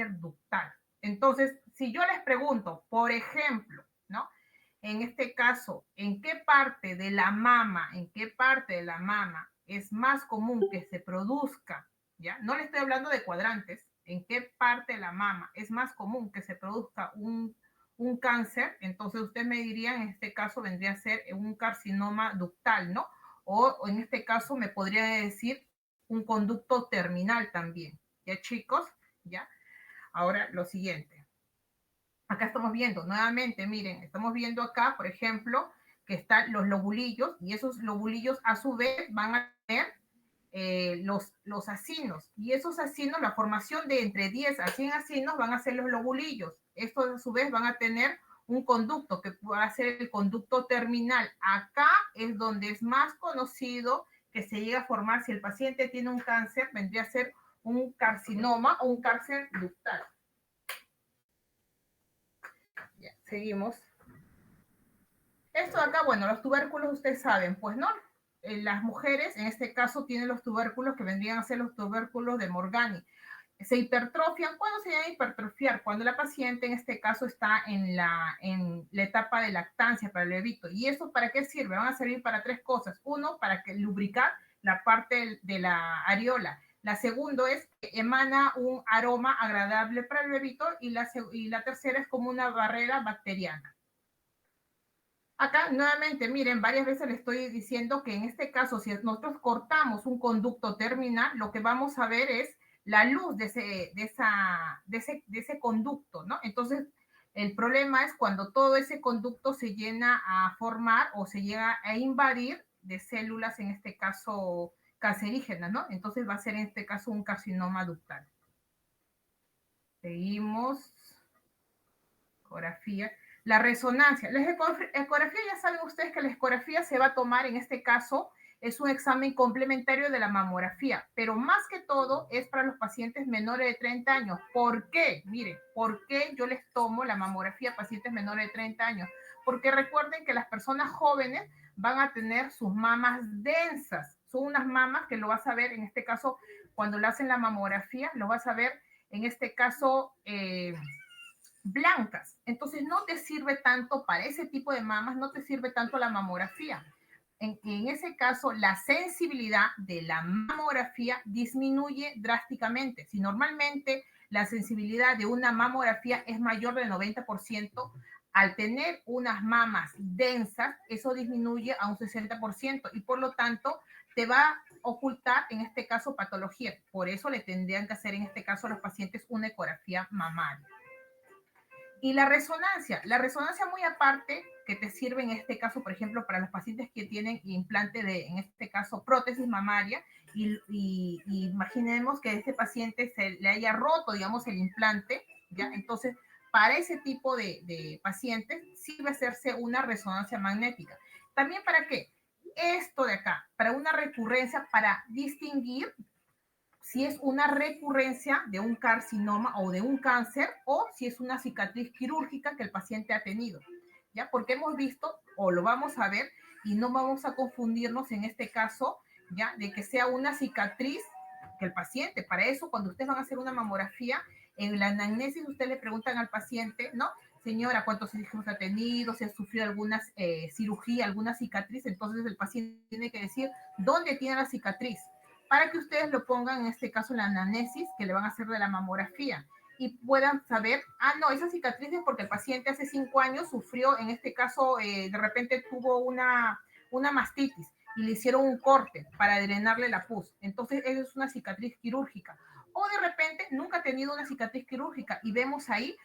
cáncer ductal. Entonces, si yo les pregunto, por ejemplo, ¿no? En este caso, ¿en qué parte de la mama, es más común que se produzca? ¿Ya? No le estoy hablando de cuadrantes. ¿En qué parte de la mama es más común que se produzca un cáncer? Entonces usted me diría, en este caso vendría a ser un carcinoma ductal, ¿no? O en este caso me podría decir un conducto terminal también. ¿Ya, chicos? ¿Ya? Ahora, lo siguiente. Acá estamos viendo, nuevamente, miren, estamos viendo acá, por ejemplo, que están los lobulillos, y esos lobulillos a su vez van a tener los acinos, y esos acinos, la formación de entre 10 a 100 acinos van a ser los lobulillos. Estos a su vez van a tener un conducto que va a ser el conducto terminal. Acá es donde es más conocido que se llega a formar, si el paciente tiene un cáncer, vendría a ser un carcinoma o un cáncer ductal. Ya, seguimos. Esto de acá, bueno, los tubérculos ustedes saben, pues, ¿no? Las mujeres, en este caso, tienen los tubérculos que vendrían a ser los tubérculos de Morgani. Se hipertrofian. ¿Cuándo se llama hipertrofiar? Cuando la paciente, en este caso, está en la etapa de lactancia para el bebito. ¿Y eso para qué sirve? Van a servir para tres cosas. Uno, para que lubricar la parte de la areola. La segunda es que emana un aroma agradable para el bebito, y la tercera es como una barrera bacteriana. Acá nuevamente, miren, varias veces le estoy diciendo que en este caso, si nosotros cortamos un conducto terminal, lo que vamos a ver es la luz de ese conducto, ¿no? Entonces, el problema es cuando todo ese conducto se llena a formar o se llega a invadir de células, en este caso cancerígenas, ¿no? Entonces va a ser en este caso un carcinoma ductal. Seguimos. Ecografía. La resonancia. La ecografía, ya saben ustedes que la ecografía se va a tomar, en este caso, es un examen complementario de la mamografía, pero más que todo es para los pacientes menores de 30 años. ¿Por qué? Miren, ¿por qué yo les tomo la mamografía a pacientes menores de 30 años? Porque recuerden que las personas jóvenes van a tener sus mamas densas. Son unas mamas que lo vas a ver, en este caso, cuando le hacen la mamografía, lo vas a ver, en este caso, blancas. Entonces no te sirve tanto para ese tipo de mamas, no te sirve tanto la mamografía. En ese caso, la sensibilidad de la mamografía disminuye drásticamente. Si normalmente la sensibilidad de una mamografía es mayor del 90%, al tener unas mamas densas, eso disminuye a un 60%, y por lo tanto te va a ocultar, en este caso, patología. Por eso le tendrían que hacer, en este caso, a los pacientes una ecografía mamaria. Y la resonancia muy aparte, que te sirve en este caso, por ejemplo, para los pacientes que tienen implante de, en este caso, prótesis mamaria, y imaginemos que a este paciente se le haya roto, digamos, el implante, ¿ya? Entonces, para ese tipo de pacientes, sirve hacerse una resonancia magnética. ¿También para qué? Esto de acá, para una recurrencia, para distinguir si es una recurrencia de un carcinoma o de un cáncer, o si es una cicatriz quirúrgica que el paciente ha tenido, ¿ya? Porque hemos visto, o lo vamos a ver, y no vamos a confundirnos en este caso, ¿ya? De que sea una cicatriz que el paciente, para eso, cuando ustedes van a hacer una mamografía, en la anamnesis ustedes le preguntan al paciente, ¿no? Señora, ¿cuántos hijos ha tenido? ¿Se ha sufrido alguna cirugía, alguna cicatriz? Entonces el paciente tiene que decir dónde tiene la cicatriz, para que ustedes lo pongan, en este caso, en la anamnesis que le van a hacer de la mamografía, y puedan saber, no, esa cicatriz es porque el paciente hace 5 años sufrió, en este caso, de repente tuvo una mastitis y le hicieron un corte para drenarle la pus. Entonces, eso es una cicatriz quirúrgica. O de repente nunca ha tenido una cicatriz quirúrgica y vemos ahí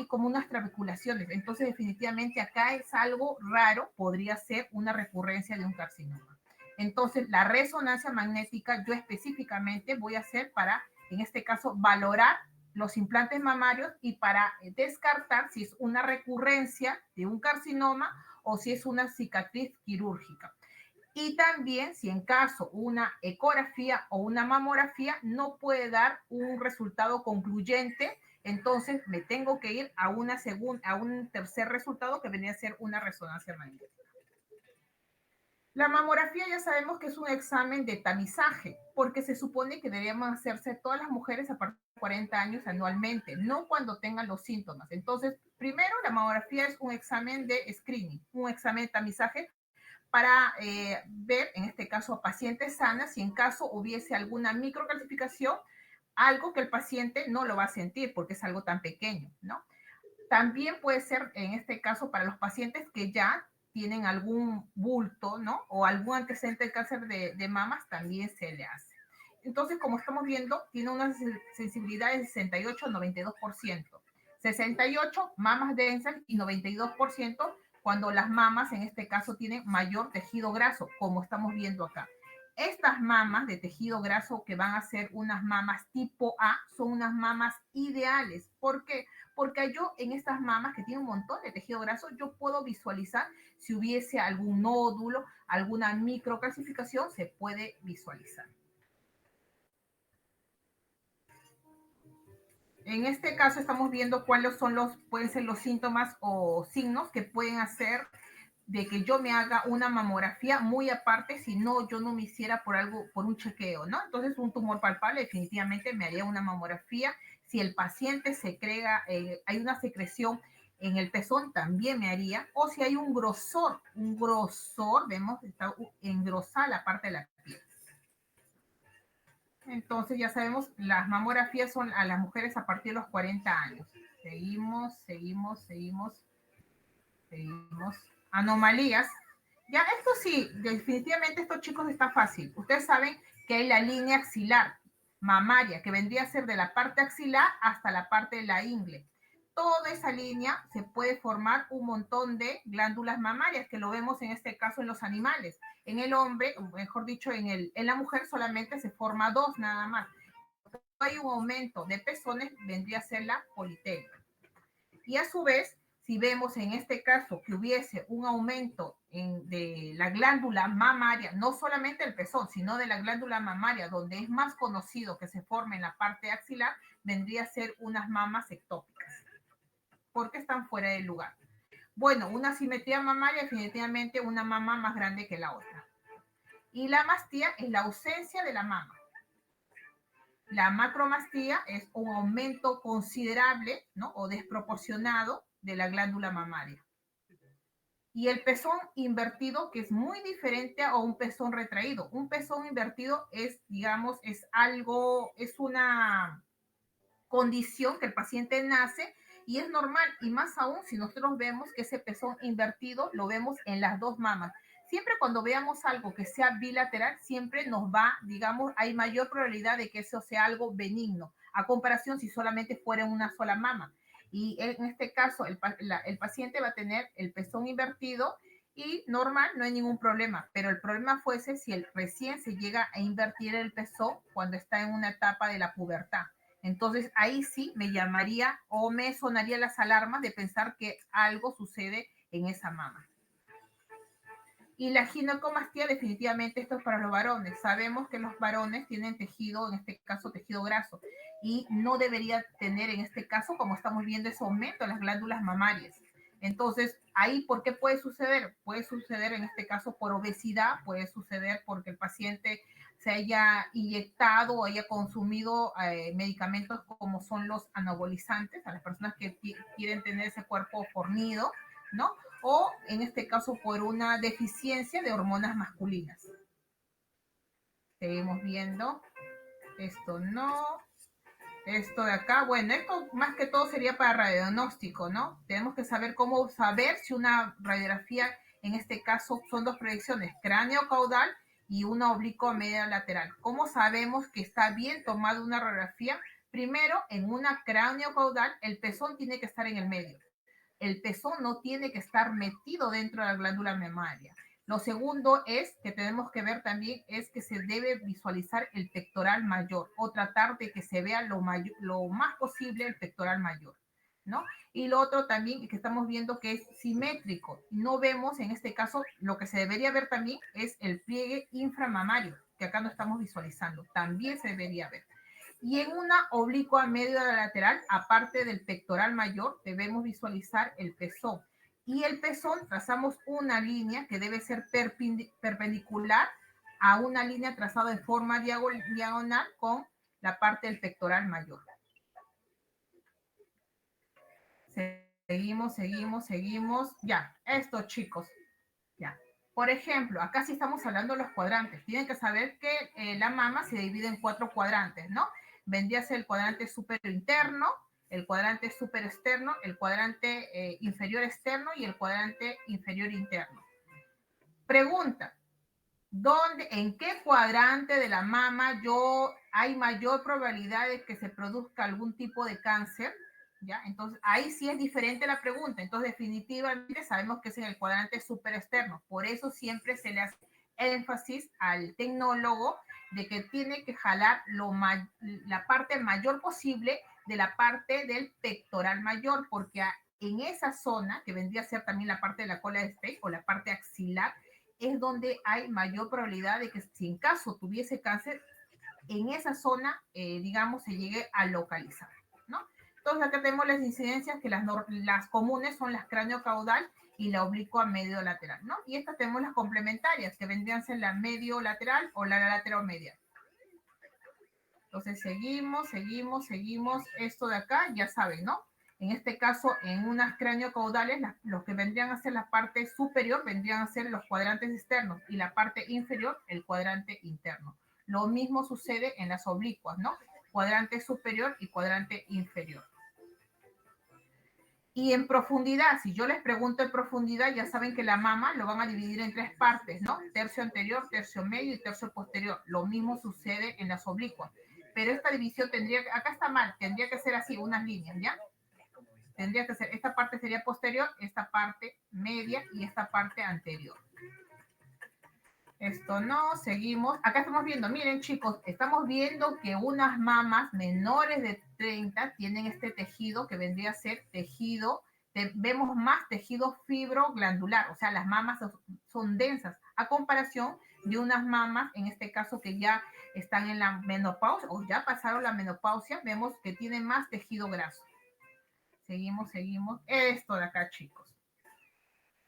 como unas trabeculaciones. Entonces, definitivamente acá es algo raro, podría ser una recurrencia de un carcinoma. Entonces, la resonancia magnética yo específicamente voy a hacer para, en este caso, valorar los implantes mamarios y para descartar si es una recurrencia de un carcinoma o si es una cicatriz quirúrgica. Y también si en caso una ecografía o una mamografía no puede dar un resultado concluyente, entonces me tengo que ir a un tercer resultado que venía a ser una resonancia magnética. La mamografía ya sabemos que es un examen de tamizaje, porque se supone que deberían hacerse todas las mujeres a partir de 40 años anualmente, no cuando tengan los síntomas. Entonces, primero, la mamografía es un examen de screening, un examen de tamizaje para ver, en este caso, a pacientes sanas, si en caso hubiese alguna microcalcificación, algo que el paciente no lo va a sentir porque es algo tan pequeño, ¿no? También puede ser, en este caso, para los pacientes que ya tienen algún bulto, ¿no? O algún antecedente de cáncer de mamas, también se le hace. Entonces, como estamos viendo, tiene una sensibilidad de 68 a 92%. 68 mamas densas y 92% cuando las mamas, en este caso, tienen mayor tejido graso, como estamos viendo acá. Estas mamas de tejido graso que van a ser unas mamas tipo A son unas mamas ideales. ¿Por qué? Porque yo en estas mamas que tienen un montón de tejido graso, yo puedo visualizar si hubiese algún nódulo, alguna microcalcificación, se puede visualizar. En este caso estamos viendo cuáles son pueden ser los síntomas o signos que pueden hacer de que yo me haga una mamografía muy aparte si no, yo no me hiciera por un chequeo, ¿no? Entonces, un tumor palpable definitivamente me haría una mamografía. Si el paciente hay una secreción en el pezón, también me haría. O si hay un grosor, vemos, está engrosada la parte de la piel. Entonces, ya sabemos, las mamografías son a las mujeres a partir de los 40 años. Seguimos. Anomalías. Ya, esto sí, definitivamente estos chicos está fácil. Ustedes saben que hay la línea axilar mamaria, que vendría a ser de la parte axilar hasta la parte de la ingle. Toda esa línea se puede formar un montón de glándulas mamarias, que lo vemos en este caso en los animales. En el hombre, mejor dicho, en la mujer solamente se forma dos nada más. Hay un aumento de pezones, vendría a ser la politelia. Y a su vez, si vemos en este caso que hubiese un aumento de la glándula mamaria, no solamente el pezón, sino de la glándula mamaria, donde es más conocido que se forme en la parte axilar, vendría a ser unas mamas ectópicas, porque están fuera del lugar. Bueno, una simetría mamaria, definitivamente una mama más grande que la otra. Y la mastía es la ausencia de la mama. La macromastía es un aumento considerable, ¿no? O desproporcionado de la glándula mamaria. Y el pezón invertido, que es muy diferente a un pezón retraído. Un pezón invertido es, digamos, es una condición que el paciente nace y es normal, y más aún si nosotros vemos que ese pezón invertido lo vemos en las dos mamas. Siempre cuando veamos algo que sea bilateral, siempre digamos, hay mayor probabilidad de que eso sea algo benigno, a comparación si solamente fuera una sola mama. Y en este caso, el paciente va a tener el pezón invertido y normal, no hay ningún problema, pero el problema fuese si recién se llega a invertir el pezón cuando está en una etapa de la pubertad. Entonces ahí sí me llamaría o me sonaría las alarmas de pensar que algo sucede en esa mama. Y la ginecomastía, definitivamente esto es para los varones. Sabemos que los varones tienen tejido, en este caso tejido graso, y no debería tener en este caso, como estamos viendo, ese aumento en las glándulas mamarias. Entonces, ahí, ¿por qué puede suceder? Puede suceder en este caso por obesidad, puede suceder porque el paciente se haya inyectado o haya consumido medicamentos como son los anabolizantes, a las personas que quieren tener ese cuerpo fornido, ¿no? O en este caso por una deficiencia de hormonas masculinas. Seguimos viendo. Esto no. Esto de acá, bueno, esto más que todo sería para radiodiagnóstico, ¿no? Tenemos que saber cómo saber si una radiografía, en este caso, son dos proyecciones, cráneo-caudal y una oblicua media lateral. ¿Cómo sabemos que está bien tomada una radiografía? Primero, en una cráneo-caudal, el pezón tiene que estar en el medio. El pezón no tiene que estar metido dentro de la glándula mamaria. Lo segundo es que tenemos que ver también es que se debe visualizar el pectoral mayor o tratar de que se vea lo más posible el pectoral mayor, ¿no? Y lo otro también que estamos viendo que es simétrico. No vemos en este caso, lo que se debería ver también es el pliegue inframamario, que acá no estamos visualizando. También se debería ver. Y en una oblicua media lateral, aparte del pectoral mayor, debemos visualizar el pezón. Y el pezón, trazamos una línea que debe ser perpendicular a una línea trazada de forma diagonal con la parte del pectoral mayor. Seguimos. Ya, esto, chicos. Ya. Por ejemplo, acá sí estamos hablando de los cuadrantes. Tienen que saber que la mama se divide en 4 cuadrantes, ¿no? Vendría a ser el cuadrante superior interno, el cuadrante superior externo, el cuadrante inferior externo y el cuadrante inferior interno. Pregunta, ¿en qué cuadrante de la mama hay mayor probabilidad de que se produzca algún tipo de cáncer? ¿Ya? Entonces, ahí sí es diferente la pregunta. Entonces, definitivamente sabemos que es en el cuadrante superexterno. Por eso siempre se le hace énfasis al tecnólogo de que tiene que jalar la parte mayor posible de la parte del pectoral mayor, porque en esa zona, que vendría a ser también la parte de la cola de steak o la parte axilar, es donde hay mayor probabilidad de que si en caso tuviese cáncer, en esa zona, digamos, se llegue a localizar, ¿no? Entonces acá tenemos las incidencias que las comunes son las cráneo-caudal y la oblicua medio-lateral, ¿no? Y estas tenemos las complementarias, que vendrían a ser la medio-lateral o la lateral-media. Entonces seguimos. Esto de acá, ya saben, ¿no? En este caso, en unas cráneo-caudales, los que vendrían a ser la parte superior vendrían a ser los cuadrantes externos y la parte inferior, el cuadrante interno. Lo mismo sucede en las oblicuas, ¿no? Cuadrante superior y cuadrante inferior. Y en profundidad, si yo les pregunto en profundidad, ya saben que la mama lo van a dividir en 3 partes, ¿no? Tercio anterior, tercio medio y tercio posterior. Lo mismo sucede en las oblicuas. Pero esta división acá está mal, tendría que ser así, unas líneas, ¿ya? Tendría que ser, esta parte sería posterior, esta parte media y esta parte anterior. Esto no, seguimos. Acá estamos viendo, miren chicos, estamos viendo que unas mamas menores de 30 tienen este tejido que vendría a ser tejido, vemos más tejido fibroglandular, o sea, las mamas son densas, a comparación de unas mamas, en este caso que ya están en la menopausia o ya pasaron la menopausia, vemos que tienen más tejido graso. Seguimos. Esto de acá, chicos.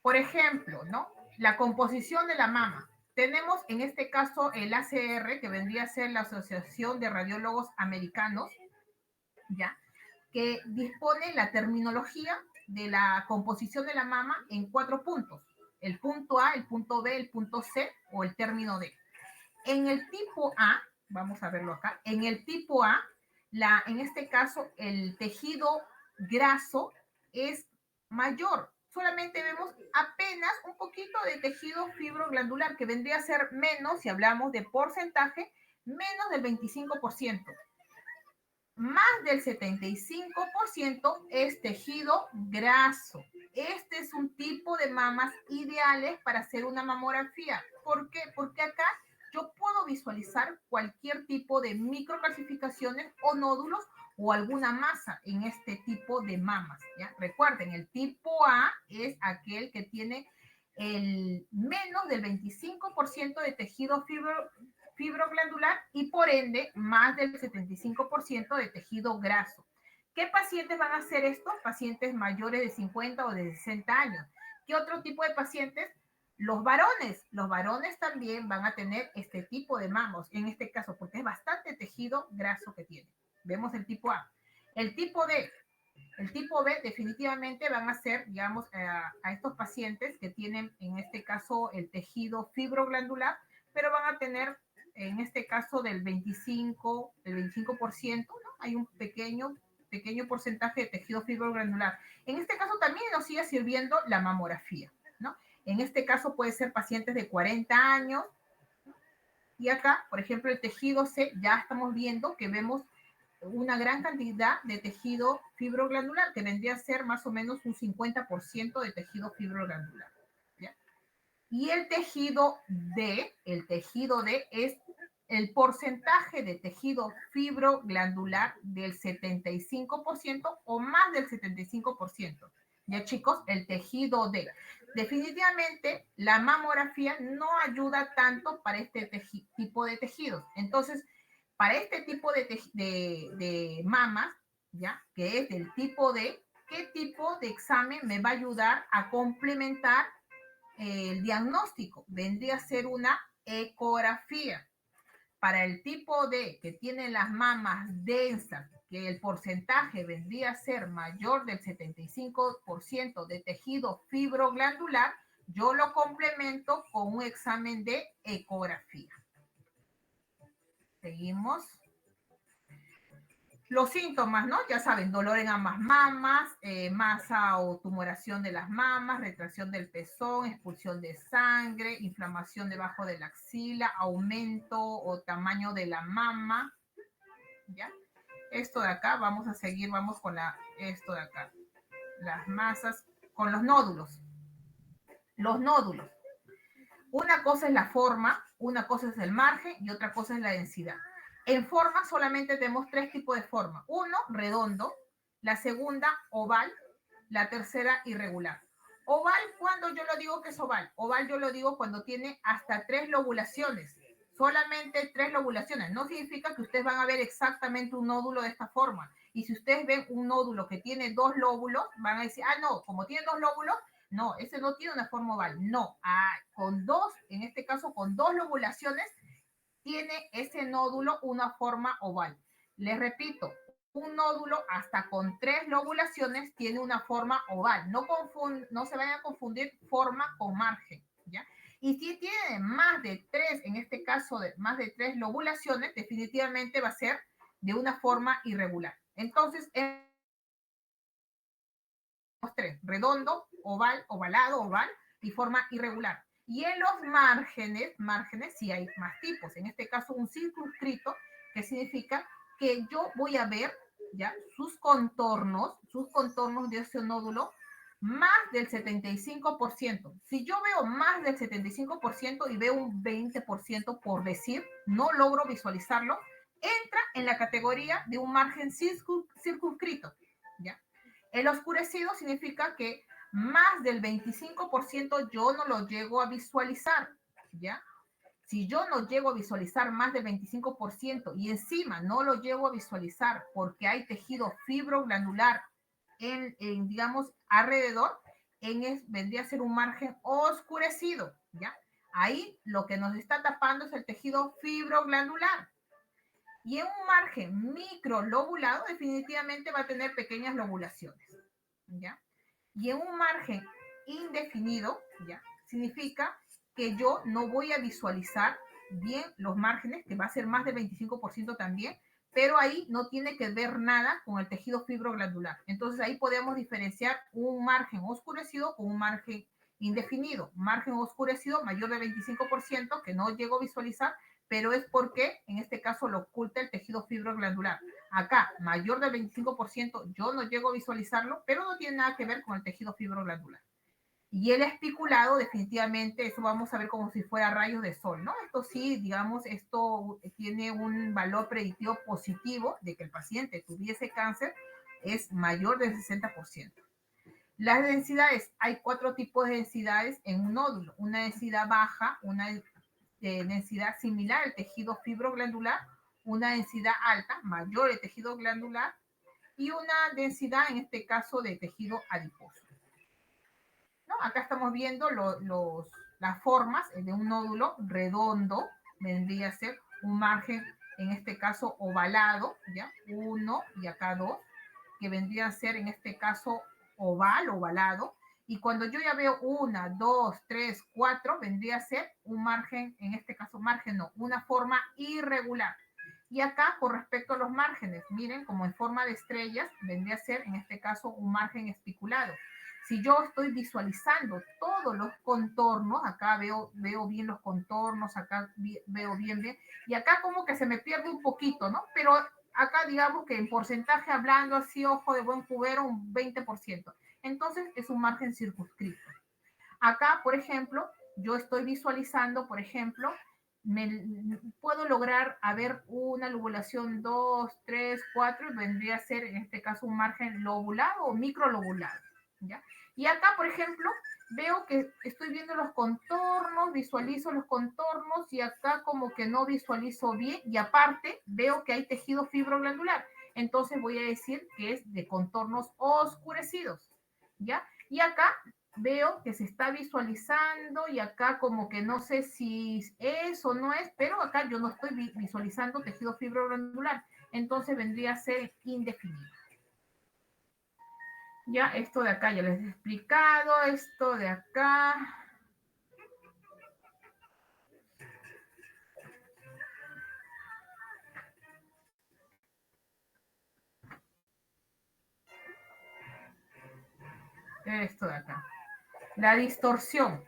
Por ejemplo, ¿no? La composición de la mama. Tenemos en este caso el ACR, que vendría a ser la Asociación de Radiólogos Americanos, ¿ya? Que dispone la terminología de la composición de la mama en 4 puntos. El punto A, el punto B, el punto C o el término D. En el tipo A, vamos a verlo acá, en el tipo A, en este caso el tejido graso es mayor. Solamente vemos apenas un poquito de tejido fibroglandular, que vendría a ser menos, si hablamos de porcentaje, menos del 25%. Más del 75% es tejido graso. Este es un tipo de mamas ideales para hacer una mamografía. ¿Por qué? Porque acá yo puedo visualizar cualquier tipo de microcalcificaciones o nódulos o alguna masa en este tipo de mamas, ¿ya? Recuerden, el tipo A es aquel que tiene el menos del 25% de tejido fibroglandular y por ende más del 75% de tejido graso. ¿Qué pacientes van a hacer esto? Pacientes mayores de 50 o de 60 años. ¿Qué otro tipo de pacientes? Los varones también van a tener este tipo de mamos, en este caso, porque es bastante tejido graso que tiene. Vemos el tipo A. El tipo D. El tipo B definitivamente van a ser, digamos, a estos pacientes que tienen, en este caso, el tejido fibroglandular, pero van a tener, en este caso, del 25%, ¿no? Hay un pequeño porcentaje de tejido fibroglandular. En este caso también nos sigue sirviendo la mamografía, ¿no? En este caso puede ser pacientes de 40 años, y acá, por ejemplo, el tejido C, ya estamos viendo que vemos una gran cantidad de tejido fibroglandular, que vendría a ser más o menos un 50% de tejido fibroglandular, ¿ya? Y el tejido D es el porcentaje de tejido fibroglandular del 75% o más del 75%. Ya chicos, el tejido D. Definitivamente la mamografía no ayuda tanto para este tipo de tejidos. Entonces, para este tipo de mamas, ¿ya? Que es del tipo D, ¿qué tipo de examen me va a ayudar a complementar el diagnóstico? Vendría a ser una ecografía. Para el tipo D que tiene las mamas densas, que el porcentaje vendría a ser mayor del 75% de tejido fibroglandular, yo lo complemento con un examen de ecografía. Seguimos. Los síntomas, ¿no? Ya saben, dolor en ambas mamas, masa o tumoración de las mamas, retracción del pezón, expulsión de sangre, inflamación debajo de la axila, aumento o tamaño de la mama, ¿ya? Esto de acá, vamos a seguir, vamos con esto de acá, las masas, con los nódulos. Los nódulos. Una cosa es la forma, una cosa es el margen y otra cosa es la densidad. En forma solamente tenemos tres tipos de forma. Uno, redondo, la segunda, oval, la tercera, irregular. Oval, cuando yo lo digo que es oval? Oval yo lo digo cuando tiene hasta 3 lobulaciones. Solamente 3 lobulaciones. No significa que ustedes van a ver exactamente un nódulo de esta forma. Y si ustedes ven un nódulo que tiene 2 lóbulos, van a decir, ah, no, como tiene 2 lóbulos, no, ese no tiene una forma oval. No, con 2, en este caso con 2 lobulaciones, tiene ese nódulo una forma oval. Les repito, un nódulo hasta con 3 lobulaciones tiene una forma oval. No se vayan a confundir forma con margen, ¿ya? Y si tiene más de 3, en este caso de más de 3 lobulaciones, definitivamente va a ser de una forma irregular. Entonces, tres, redondo, oval, ovalado, oval y forma irregular. Y en los márgenes sí hay más tipos. En este caso, un circunscrito, que significa que yo voy a ver ya sus contornos de ese nódulo más del 75%. Si yo veo más del 75% y veo un 20%, por decir, no logro visualizarlo, entra en la categoría de un margen circunscrito, ¿ya? El oscurecido significa que más del 25% yo no lo llego a visualizar, ¿ya? Si yo no llego a visualizar más del 25% y encima no lo llego a visualizar porque hay tejido fibroglandular digamos, alrededor, vendría a ser un margen oscurecido, ¿ya? Ahí lo que nos está tapando es el tejido fibroglandular. Y en un margen microlobulado definitivamente va a tener pequeñas lobulaciones, ¿ya? Y en un margen indefinido, ¿ya? Significa que yo no voy a visualizar bien los márgenes, que va a ser más del 25% también, pero ahí no tiene que ver nada con el tejido fibroglandular. Entonces ahí podemos diferenciar un margen oscurecido con un margen indefinido. Margen oscurecido mayor del 25% que no llego a visualizar, pero es porque en este caso lo oculta el tejido fibroglandular. Acá, mayor del 25%, yo no llego a visualizarlo, pero no tiene nada que ver con el tejido fibroglandular. Y el especulado, definitivamente, eso vamos a ver como si fuera rayos de sol, ¿no? Esto sí, digamos, esto tiene un valor predictivo positivo de que el paciente tuviese cáncer, es mayor del 60%. Las densidades, hay 4 tipos de densidades en un nódulo. Una densidad baja, una densidad similar al tejido fibroglandular, una densidad alta, mayor el tejido glandular, y una densidad, en este caso, de tejido adiposo. ¿No? Acá estamos viendo las formas de un nódulo redondo, vendría a ser un margen, en este caso, ovalado, ¿ya? 1 y acá 2, que vendría a ser, en este caso, ovalado. Y cuando yo ya veo 1, 2, 3, 4, vendría a ser un margen, en este caso margen no, una forma irregular. Y acá, con respecto a los márgenes, miren, como en forma de estrellas, vendría a ser, en este caso, un margen espiculado. Si yo estoy visualizando todos los contornos, acá veo bien los contornos, acá veo bien, y acá como que se me pierde un poquito, ¿no? Pero acá digamos que en porcentaje hablando así, ojo de buen cubero, un 20%. Entonces es un margen circunscrito. Acá, por ejemplo, yo estoy visualizando, por ejemplo, puedo lograr a ver una lobulación 2, 3, 4, y vendría a ser en este caso un margen lobulado o microlobulado, ¿ya? Y acá, por ejemplo, veo que estoy viendo los contornos, visualizo los contornos y acá como que no visualizo bien y aparte veo que hay tejido fibroglandular. entonces voy a decir que es de contornos oscurecidos, ¿ya? Y acá veo que se está visualizando y acá como que no sé si es o no es, pero acá yo no estoy visualizando tejido fibroglandular, entonces vendría a ser indefinido. Ya, esto de acá ya les he explicado, esto de acá. Esto de acá. La distorsión.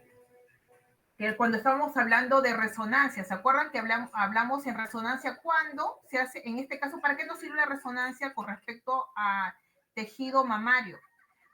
Que cuando estábamos hablando de resonancia, ¿se acuerdan que hablamos en resonancia cuando se hace, en este caso, ¿para qué nos sirve la resonancia con respecto a tejido mamario?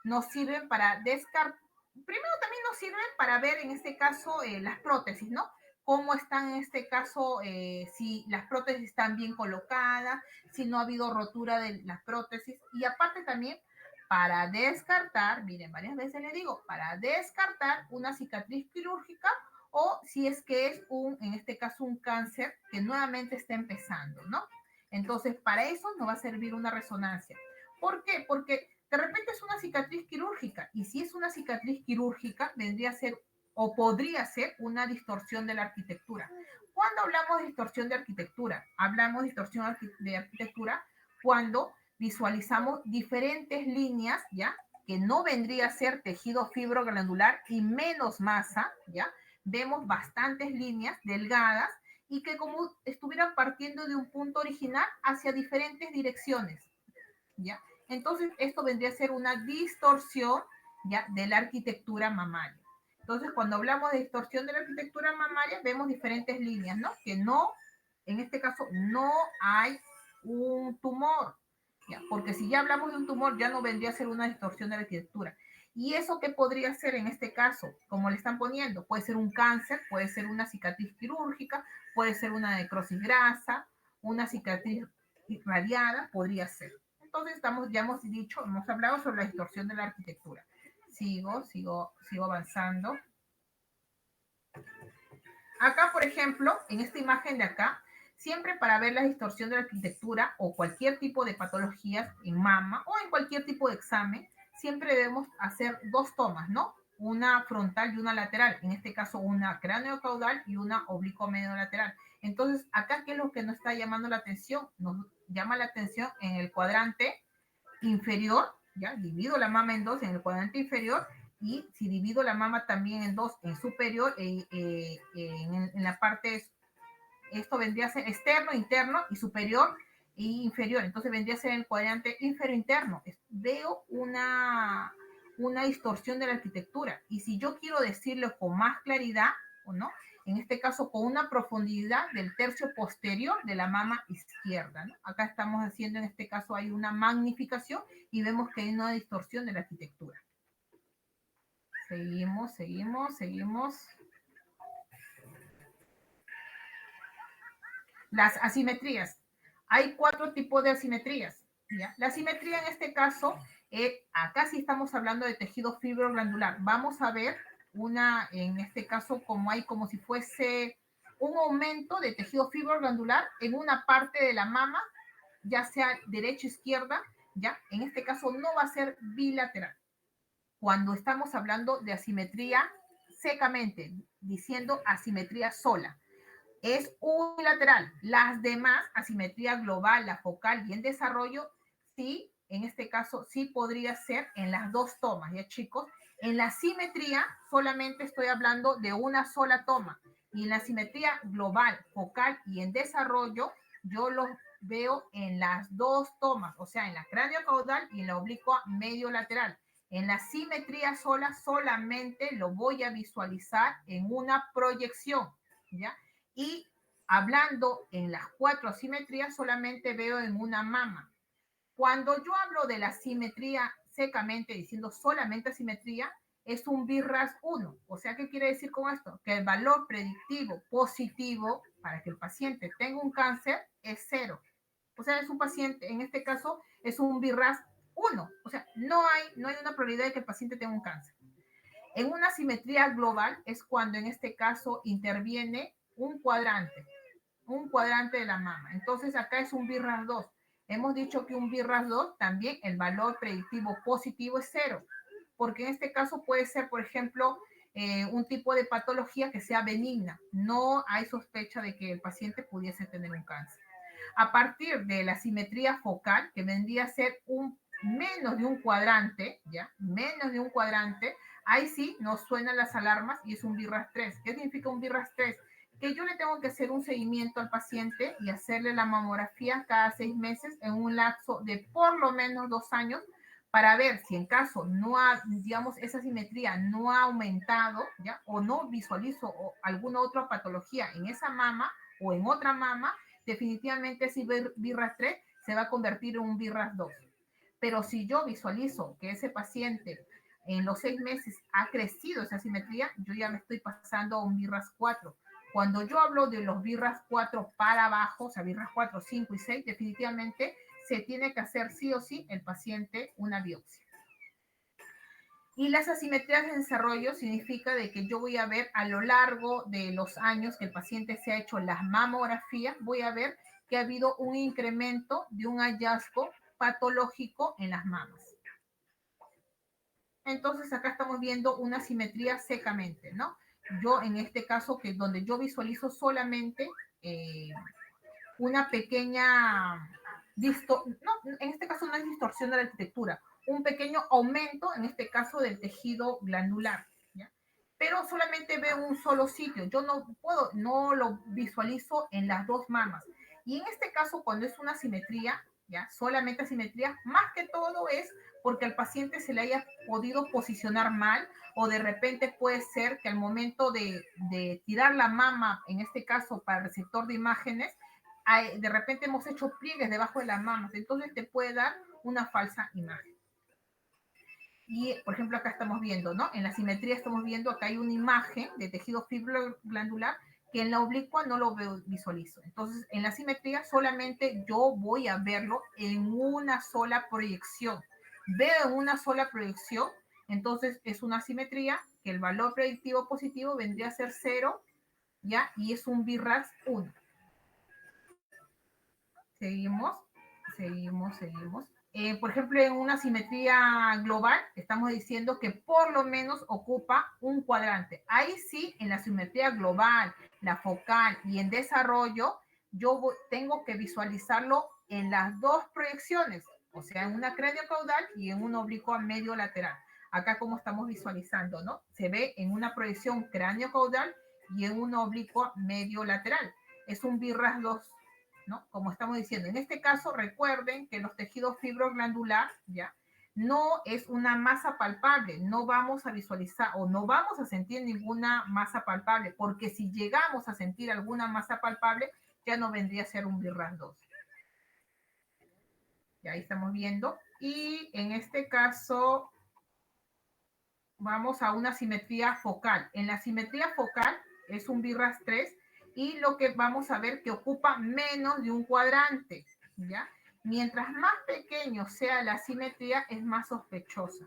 Nos sirven para descartar, primero también nos sirven para ver en este caso las prótesis, ¿no? Cómo están en este caso, si las prótesis están bien colocadas, si no ha habido rotura de las prótesis, y aparte también para descartar, miren, varias veces le digo, para descartar una cicatriz quirúrgica o si es que es en este caso, un cáncer que nuevamente está empezando, ¿no? Entonces, para eso nos va a servir una resonancia. ¿Por qué? Porque de repente es una cicatriz quirúrgica y si es una cicatriz quirúrgica, vendría a ser o podría ser una distorsión de la arquitectura. Cuando hablamos de distorsión de arquitectura, hablamos de distorsión de arquitectura cuando visualizamos diferentes líneas, ¿ya? Que no vendría a ser tejido fibroglandular y menos masa, ¿ya? Vemos bastantes líneas delgadas y que como estuvieran partiendo de un punto original hacia diferentes direcciones, ¿ya? Entonces, esto vendría a ser una distorsión, ¿ya? De la arquitectura mamaria. Entonces, cuando hablamos de distorsión de la arquitectura mamaria, vemos diferentes líneas, ¿no? Que no, en este caso, no hay un tumor, ¿ya? Porque si ya hablamos de un tumor, ya no vendría a ser una distorsión de la arquitectura. ¿Y eso qué podría ser en este caso? Como le están poniendo, puede ser un cáncer, puede ser una cicatriz quirúrgica, puede ser una necrosis grasa, una cicatriz irradiada, podría ser. Entonces ya hemos dicho, hemos hablado sobre la distorsión de la arquitectura. Sigo avanzando. Acá, por ejemplo, en esta imagen de acá, siempre para ver la distorsión de la arquitectura o cualquier tipo de patologías en mama o en cualquier tipo de examen, siempre debemos hacer dos tomas, ¿no? Una frontal y una lateral, en este caso una cráneo-caudal y una oblicuo-medio-lateral. Entonces, acá, ¿qué es lo que nos está llamando la atención? Nos llama la atención en el cuadrante inferior, ¿ya? Divido la mama en dos en el cuadrante inferior y si divido la mama también en dos en superior, en la parte, esto vendría a ser externo, interno y superior e inferior. Entonces vendría a ser el cuadrante inferior interno. Veo una distorsión de la arquitectura. Y si yo quiero decirlo con más claridad, o no, en este caso con una profundidad del tercio posterior de la mama izquierda, ¿no? Acá estamos haciendo, en este caso hay una magnificación y vemos que hay una distorsión de la arquitectura. Seguimos. Las asimetrías. Hay 4 tipos de asimetrías, ¿ya? La asimetría en este caso, acá sí estamos hablando de tejido fibroglandular. Vamos a ver una, en este caso, como hay como si fuese un aumento de tejido fibroglandular en una parte de la mama, ya sea derecha o izquierda, ¿ya? En este caso no va a ser bilateral. Cuando estamos hablando de asimetría secamente, diciendo asimetría sola, es unilateral. Las demás, asimetría global, la focal y en desarrollo, sí, en este caso sí podría ser en las dos tomas, ¿ya chicos? En la simetría solamente estoy hablando de una sola toma y en la simetría global, focal y en desarrollo, yo los veo en las dos tomas, o sea, en la cráneo caudal y en la oblicua medio lateral. En la simetría sola solamente lo voy a visualizar en una proyección, ¿ya? Y hablando en las 4 asimetrías, solamente veo en una mama. Cuando yo hablo de la simetría secamente, diciendo solamente asimetría, es un BIRAS 1. O sea, ¿qué quiere decir con esto? Que el valor predictivo positivo para que el paciente tenga un cáncer es 0. O sea, es un paciente, en este caso, es un BIRAS 1. O sea, no hay una probabilidad de que el paciente tenga un cáncer. En una simetría global es cuando en este caso interviene un cuadrante de la mama. Entonces acá es un BIRAS 2. Hemos dicho que un BIRAS 2 también el valor predictivo positivo es 0, porque en este caso puede ser, por ejemplo, un tipo de patología que sea benigna. No hay sospecha de que el paciente pudiese tener un cáncer. A partir de la simetría focal, que vendría a ser menos de un cuadrante, ¿ya? Menos de un cuadrante, ahí sí nos suenan las alarmas y es un BIRAS 3. ¿Qué significa un BIRAS 3? Que yo le tengo que hacer un seguimiento al paciente y hacerle la mamografía cada 6 meses en un lapso de por lo menos 2 años para ver si en caso no ha, digamos, esa simetría no ha aumentado, ¿ya? O no visualizo alguna otra patología en esa mama o en otra mama, definitivamente ese BIRAS 3 se va a convertir en un BIRAS 2. Pero si yo visualizo que ese paciente en los 6 meses ha crecido esa simetría, yo ya me estoy pasando a un BIRAS 4. Cuando yo hablo de los BIRAS 4 para abajo, o sea, BIRAS 4, 5 y 6, definitivamente se tiene que hacer sí o sí el paciente una biopsia. Y las asimetrías de desarrollo significa de que yo voy a ver a lo largo de los años que el paciente se ha hecho las mamografías, voy a ver que ha habido un incremento de un hallazgo patológico en las mamas. Entonces acá estamos viendo una simetría secamente, ¿no? Yo en este caso, que donde yo visualizo solamente una pequeña, no, en este caso no es distorsión de la arquitectura, un pequeño aumento, en este caso, del tejido glandular, ¿ya? Pero solamente veo un solo sitio, yo no lo visualizo en las dos mamas. Y en este caso, cuando es una simetría, ¿ya? Solamente asimetría, más que todo es porque al paciente se le haya podido posicionar mal, o de repente puede ser que al momento de tirar la mama, en este caso para el receptor de imágenes, de repente hemos hecho pliegues debajo de las mamas, entonces te puede dar una falsa imagen. Y, por ejemplo, acá estamos viendo, ¿no? En la simetría estamos viendo, acá hay una imagen de tejido fibroglandular que en la oblicua no lo visualizo. Entonces, en la simetría solamente yo voy a verlo en una sola proyección. Veo en una sola proyección, entonces es una simetría que el valor predictivo positivo vendría a ser 0, ¿ya? Y es un BIRAS 1. Seguimos. Por ejemplo, en una simetría global, estamos diciendo que por lo menos ocupa un cuadrante. Ahí sí, en la simetría global, la focal y en desarrollo, yo tengo que visualizarlo en las dos proyecciones, o sea, en una craniocaudal y en un oblicuo medio lateral. Acá como estamos visualizando, ¿no? Se ve en una proyección craniocaudal y en un oblicuo medio lateral. Es un BIRAS 2, ¿no? Como estamos diciendo, en este caso recuerden que los tejidos fibroglandular, ¿ya? No es una masa palpable, no vamos a visualizar o no vamos a sentir ninguna masa palpable, porque si llegamos a sentir alguna masa palpable, ya no vendría a ser un BIRAS 2. Y ahí estamos viendo. Y en este caso, vamos a una simetría focal. En la simetría focal es un BIRAS 3 y lo que vamos a ver que ocupa menos de un cuadrante, ¿ya? Mientras más pequeño sea la simetría, es más sospechosa.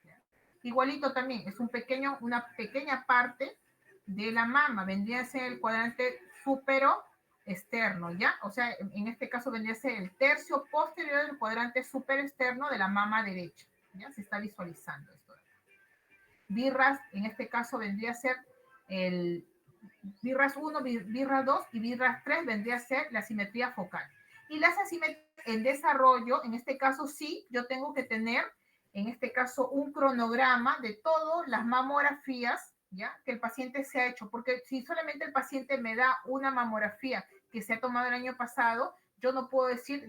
¿Ya? Igualito también, es una pequeña parte de la mama, vendría a ser el cuadrante supero externo, ¿ya? O sea, en este caso vendría a ser el tercio posterior del cuadrante superexterno de la mama derecha, ¿ya? Se está visualizando esto. BIRAS, en este caso vendría a ser el BIRAS 1, BIRAS 2 y BIRAS 3 vendría a ser la simetría focal. Y las asimetrías en desarrollo, en este caso sí, yo tengo que tener, en este caso, un cronograma de todas las mamografías, ¿ya? Que el paciente se ha hecho, porque si solamente el paciente me da una mamografía que se ha tomado el año pasado, yo no puedo decir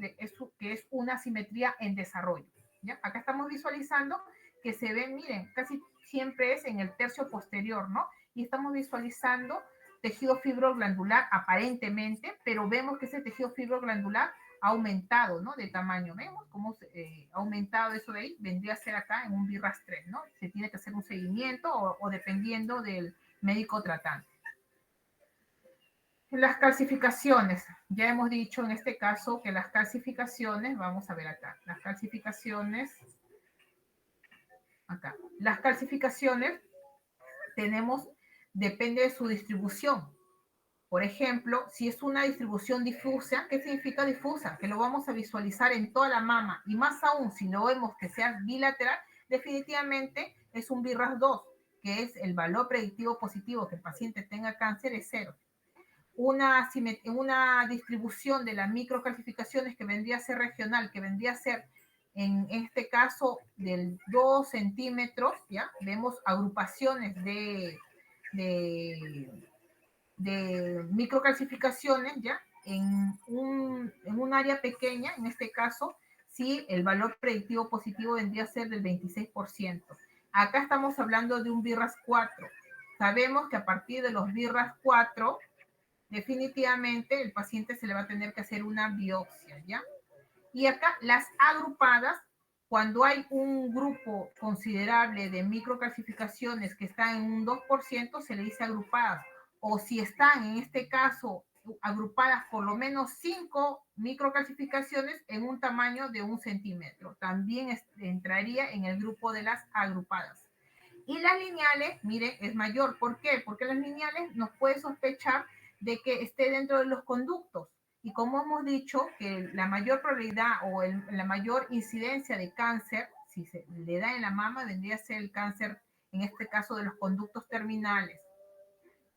que es una simetría en desarrollo, ¿ya? Acá estamos visualizando que se ve, miren, casi siempre es en el tercio posterior, ¿no? Y estamos visualizando tejido fibroglandular aparentemente, pero vemos que ese tejido fibroglandular ha aumentado, ¿no? De tamaño. Vemos cómo ha aumentado eso de ahí. Vendría a ser acá en un BIRAS 3, ¿no? Se tiene que hacer un seguimiento o dependiendo del médico tratante. Las calcificaciones. Ya hemos dicho en este caso que las calcificaciones, vamos a ver acá, las calcificaciones, acá. Las calcificaciones tenemos, depende de su distribución. Por ejemplo, si es una distribución difusa, ¿qué significa difusa? Que lo vamos a visualizar en toda la mama, y más aún si no vemos que sea bilateral, definitivamente es un BRAF 2, que es el valor predictivo positivo que el paciente tenga cáncer es 0. Una distribución de las microcalcificaciones que vendría a ser regional, que vendría a ser en este caso del 2 centímetros, ¿ya? Vemos agrupaciones de microcalcificaciones, ¿ya? En un área pequeña, en este caso, sí, el valor predictivo positivo vendría a ser del 26%. Acá estamos hablando de un BRAF 4. Sabemos que a partir de los BRAF 4, definitivamente el paciente se le va a tener que hacer una biopsia, ¿ya? Y acá las agrupadas, cuando hay un grupo considerable de microcalcificaciones que están en un 2%, se le dice agrupadas. O si están, en este caso, agrupadas por lo menos 5 microcalcificaciones en un tamaño de 1 centímetro. También entraría en el grupo de las agrupadas. Y las lineales, miren, es mayor. ¿Por qué? Porque las lineales nos puede sospechar de que esté dentro de los conductos. Y como hemos dicho, que la mayor probabilidad o la mayor incidencia de cáncer, si se le da en la mama, vendría a ser el cáncer, en este caso, de los conductos terminales.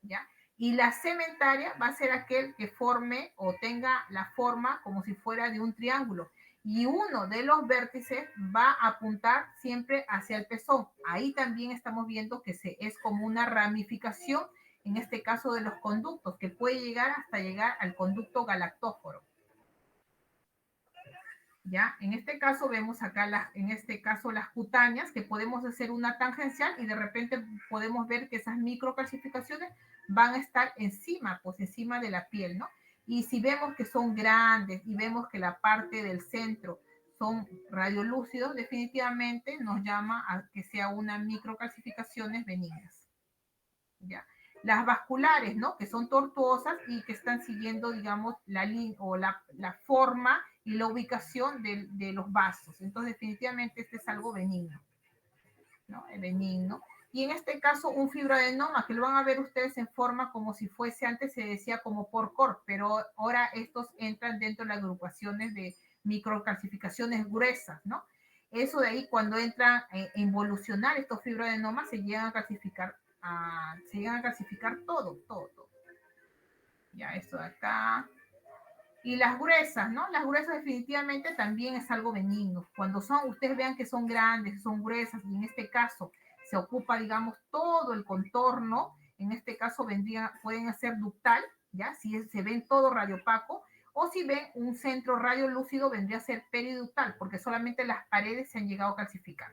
¿Ya? Y la cementaria va a ser aquel que forme o tenga la forma como si fuera de un triángulo. Y uno de los vértices va a apuntar siempre hacia el pezón. Ahí también estamos viendo que es como una ramificación, en este caso de los conductos, que puede llegar hasta llegar al conducto galactóforo. ¿Ya? En este caso vemos acá, en este caso las cutáneas, que podemos hacer una tangencial y de repente podemos ver que esas microcalcificaciones van a estar encima, pues encima de la piel, ¿no? Y si vemos que son grandes y vemos que la parte del centro son radiolúcidos, definitivamente nos llama a que sea una microcalcificaciones benignas, ¿ya? Las vasculares, ¿no? Que son tortuosas y que están siguiendo, digamos, la línea o la forma y la ubicación de los vasos. Entonces, definitivamente este es algo benigno, ¿no? Benigno. Y en este caso, un fibroadenoma, que lo van a ver ustedes en forma como si fuese, antes se decía como porcor, pero ahora estos entran dentro de las agrupaciones de microcalcificaciones gruesas, ¿no? Eso de ahí, cuando entran a involucionar estos fibroadenomas, se llegan a calcificar, todo, todo, todo. Ya, esto de acá. Y las gruesas, ¿no? Las gruesas definitivamente también es algo benigno. Cuando ustedes vean que son grandes, son gruesas, y en este caso se ocupa, digamos, todo el contorno, en este caso pueden ser ductal, ¿ya? Si se ven todo radiopaco, o si ven un centro radiolúcido, vendría a ser periductal, porque solamente las paredes se han llegado a calcificar.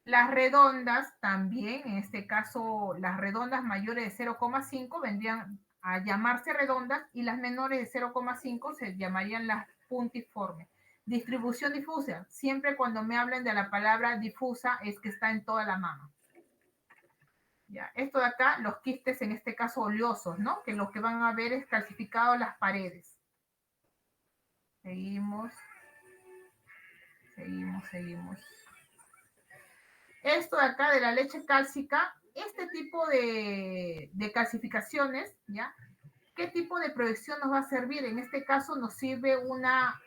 Las redondas también, en este caso, las redondas mayores de 0,5 vendrían a llamarse redondas y las menores de 0,5 se llamarían las puntiformes. Distribución difusa, siempre cuando me hablen de la palabra difusa es que está en toda la mama. Ya, esto de acá, los quistes en este caso oleosos, ¿no? Que lo que van a ver es calcificado las paredes. Seguimos. Esto de acá de la leche cálcica, este tipo de calcificaciones, ¿ya? ¿Qué tipo de proyección nos va a servir? En este caso nos sirve una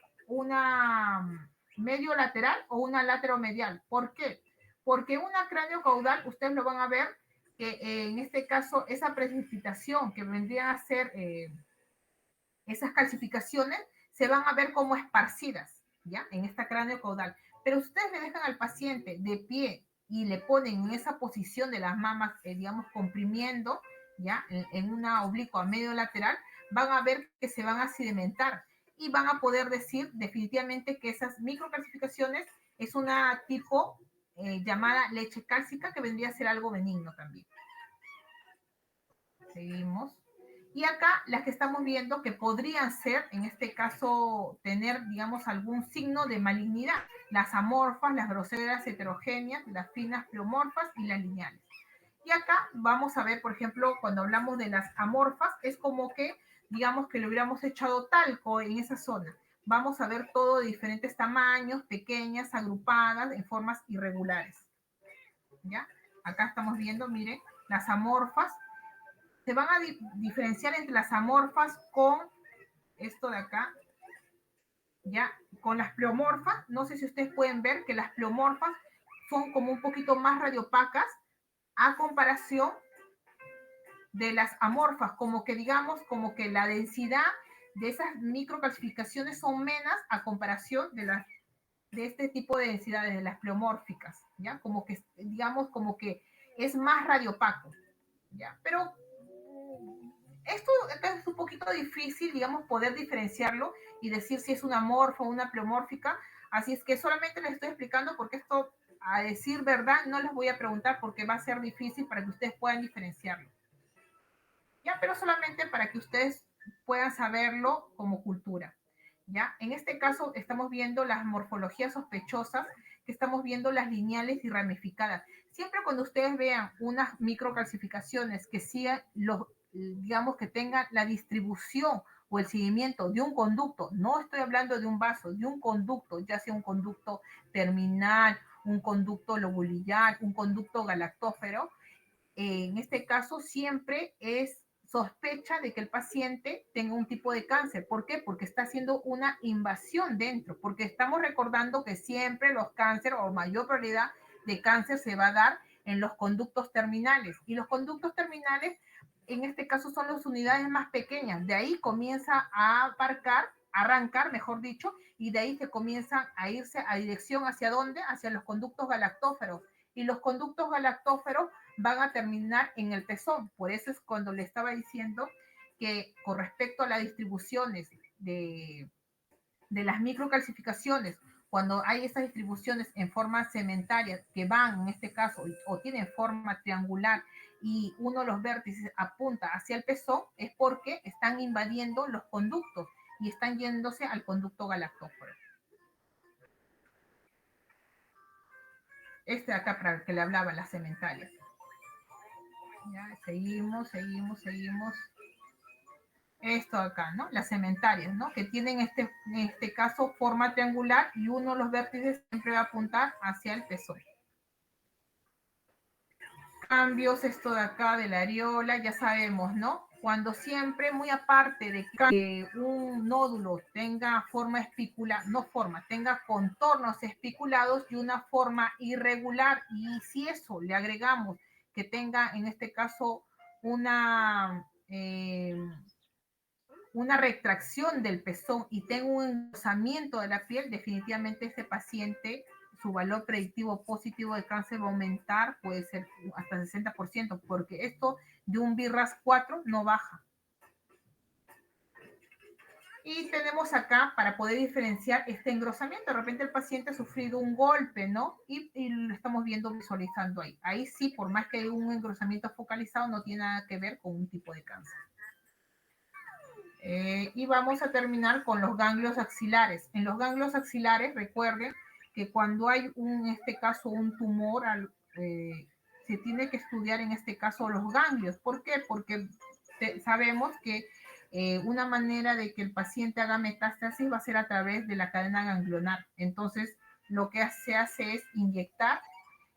medio lateral o una lateromedial. ¿Por qué? Porque una cráneo caudal, ustedes lo van a ver, que en este caso esa precipitación que vendría a ser esas calcificaciones, se van a ver como esparcidas, ¿ya? En esta cráneo caudal. Pero si ustedes le dejan al paciente de pie y le ponen en esa posición de las mamas, digamos, comprimiendo, ¿ya? En una oblicua medio lateral, van a ver que se van a sedimentar y van a poder decir definitivamente que esas microcalcificaciones es una tipo llamada leche cálcica, que vendría a ser algo benigno también. Seguimos. Y acá las que estamos viendo que podrían ser, en este caso, tener, digamos, algún signo de malignidad. Las amorfas, las groseras heterogéneas, las finas pleomorfas y las lineales. Y acá vamos a ver, por ejemplo, cuando hablamos de las amorfas, es como que, digamos, que le hubiéramos echado talco en esa zona. Vamos a ver todo de diferentes tamaños, pequeñas, agrupadas, en formas irregulares. ¿Ya? Acá estamos viendo, miren, las amorfas. se van a diferenciar entre las amorfas con esto de acá, ya, con las pleomorfas. No sé si ustedes pueden ver que las pleomorfas son como un poquito más radiopacas a comparación de las amorfas, como que digamos, como que la densidad de esas microcalcificaciones son menos a comparación de este tipo de densidades, de las pleomórficas, ¿ya? Como que, digamos, como que es más radiopaco, ¿ya? Pero esto es un poquito difícil, digamos, poder diferenciarlo y decir si es una morfa o una pleomórfica. Así es que solamente les estoy explicando porque esto, a decir verdad, no les voy a preguntar porque va a ser difícil para que ustedes puedan diferenciarlo. Ya, pero solamente para que ustedes puedan saberlo como cultura. ¿Ya? En este caso estamos viendo las morfologías sospechosas, que estamos viendo las lineales y ramificadas. Siempre cuando ustedes vean unas microcalcificaciones que sigan los, digamos que tengan la distribución o el seguimiento de un conducto, no estoy hablando de un vaso, de un conducto, ya sea un conducto terminal, un conducto lobulillar, un conducto galactófero, en este caso siempre es sospecha de que el paciente tenga un tipo de cáncer. ¿Por qué? Porque está haciendo una invasión dentro, porque estamos recordando que siempre los cánceres o mayor probabilidad de cáncer se va a dar en los conductos terminales. Y los conductos terminales, en este caso, son las unidades más pequeñas. De ahí comienza a arrancar, mejor dicho, y de ahí se comienzan a irse a dirección hacia dónde, hacia los conductos galactóferos. Y los conductos galactóferos van a terminar en el pezón. Por eso es cuando le estaba diciendo que con respecto a las distribuciones de las microcalcificaciones, cuando hay esas distribuciones en forma cementaria que van, en este caso, o tienen forma triangular y uno de los vértices apunta hacia el pezón, es porque están invadiendo los conductos y están yéndose al conducto galactóforo. Este de acá para el que le hablaba, las cementarias. Ya, seguimos. Esto acá, ¿no? Las cementarias, ¿no? Que tienen en este caso forma triangular y uno de los vértices siempre va a apuntar hacia el pezón. Cambios, esto de acá de la areola, ya sabemos, ¿no? Cuando siempre, muy aparte de que un nódulo tenga forma espicular, tenga contornos espiculados y una forma irregular, y si eso le agregamos que tenga, en este caso, una retracción del pezón y tenga un engrosamiento de la piel, definitivamente este paciente, su valor predictivo positivo de cáncer va a aumentar, puede ser hasta 60%, porque esto de un BRAF 4 no baja. Y tenemos acá, para poder diferenciar este engrosamiento, de repente el paciente ha sufrido un golpe, ¿no? Y lo estamos viendo, visualizando ahí. Ahí sí, por más que haya un engrosamiento focalizado, no tiene nada que ver con un tipo de cáncer. Y vamos a terminar con los ganglios axilares. En los ganglios axilares, recuerden que cuando hay en este caso, un tumor, se tiene que estudiar en este caso los ganglios. ¿Por qué? Porque sabemos que una manera de que el paciente haga metástasis va a ser a través de la cadena ganglionar. Entonces, lo que se hace es inyectar,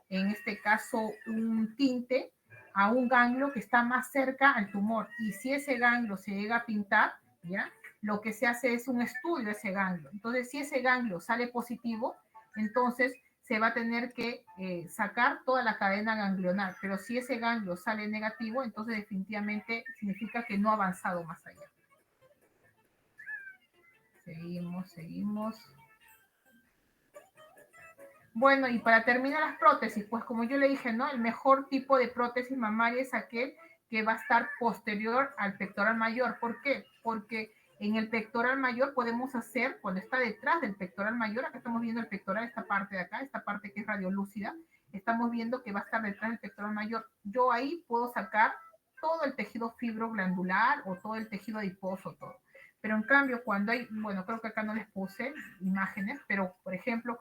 en este caso, un tinte a un ganglio que está más cerca al tumor. Y si ese ganglio se llega a pintar, ¿ya? Lo que se hace es un estudio de ese ganglio. Entonces, si ese ganglio sale positivo, entonces se va a tener que sacar toda la cadena ganglionar. Pero si ese ganglio sale negativo, entonces definitivamente significa que no ha avanzado más allá. Seguimos. Bueno, y para terminar las prótesis, pues como yo le dije, ¿no? El mejor tipo de prótesis mamaria es aquel que va a estar posterior al pectoral mayor. ¿Por qué? Porque en el pectoral mayor podemos hacer, cuando está detrás del pectoral mayor, acá estamos viendo el pectoral, esta parte de acá, esta parte que es radiolúcida, estamos viendo que va a estar detrás del pectoral mayor. Yo ahí puedo sacar todo el tejido fibroglandular o todo el tejido adiposo, todo. Pero en cambio, cuando hay, bueno, creo que acá no les puse imágenes, pero por ejemplo,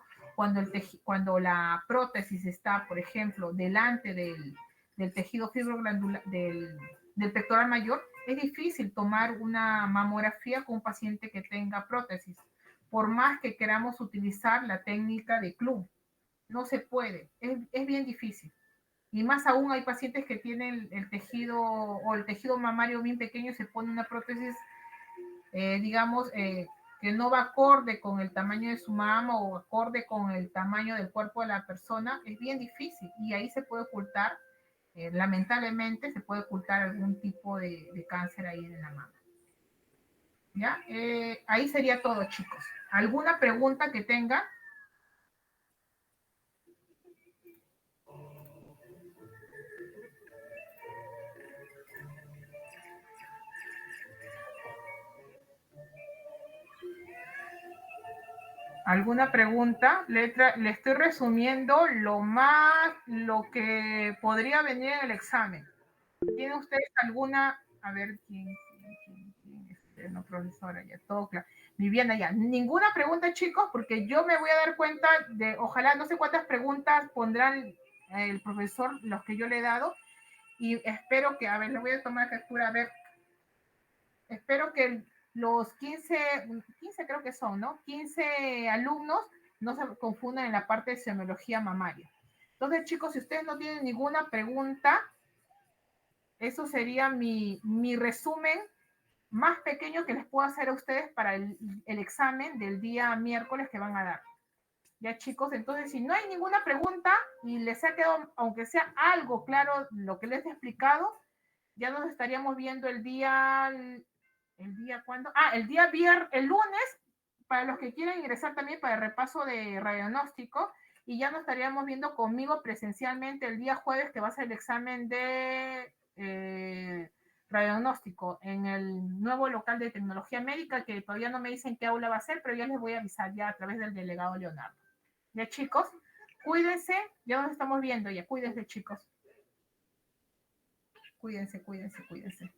cuando la prótesis está, por ejemplo, delante del tejido fibroglandular, del pectoral mayor, es difícil tomar una mamografía con un paciente que tenga prótesis, por más que queramos utilizar la técnica de Club. No se puede, es bien difícil. Y más aún hay pacientes que tienen el tejido o el tejido mamario bien pequeño y se pone una prótesis, digamos, que no va acorde con el tamaño de su mama o acorde con el tamaño del cuerpo de la persona, es bien difícil y ahí se puede ocultar, lamentablemente, se puede ocultar algún tipo de cáncer ahí en la mama. ¿Ya? Ahí sería todo, chicos. ¿Alguna pregunta que tenga? ¿Alguna pregunta? Le estoy resumiendo lo que podría venir en el examen. ¿Tiene ustedes alguna? A ver, ¿quién? No, profesora, ya, todo claro. Viviana, ya. Ninguna pregunta, chicos, porque yo me voy a dar cuenta de, ojalá, no sé cuántas preguntas pondrán el profesor, los que yo le he dado, y espero que, a ver, le voy a tomar captura, a ver, espero que los 15 creo que son, ¿no? 15 alumnos no se confundan en la parte de semiología mamaria. Entonces, chicos, si ustedes no tienen ninguna pregunta, eso sería mi resumen más pequeño que les puedo hacer a ustedes para el examen del día miércoles que van a dar. Ya, chicos, entonces si no hay ninguna pregunta y les ha quedado, aunque sea algo claro lo que les he explicado, ya nos estaríamos viendo el día cuándo, el día viernes, el lunes, para los que quieran ingresar también para el repaso de radiodiagnóstico, y ya nos estaríamos viendo conmigo presencialmente el día jueves, que va a ser el examen de radiodiagnóstico en el nuevo local de tecnología médica, que todavía no me dicen qué aula va a ser, pero ya les voy a avisar ya a través del delegado Leonardo. Ya, chicos, cuídense, ya nos estamos viendo, ya cuídense, chicos. Cuídense, cuídense, cuídense.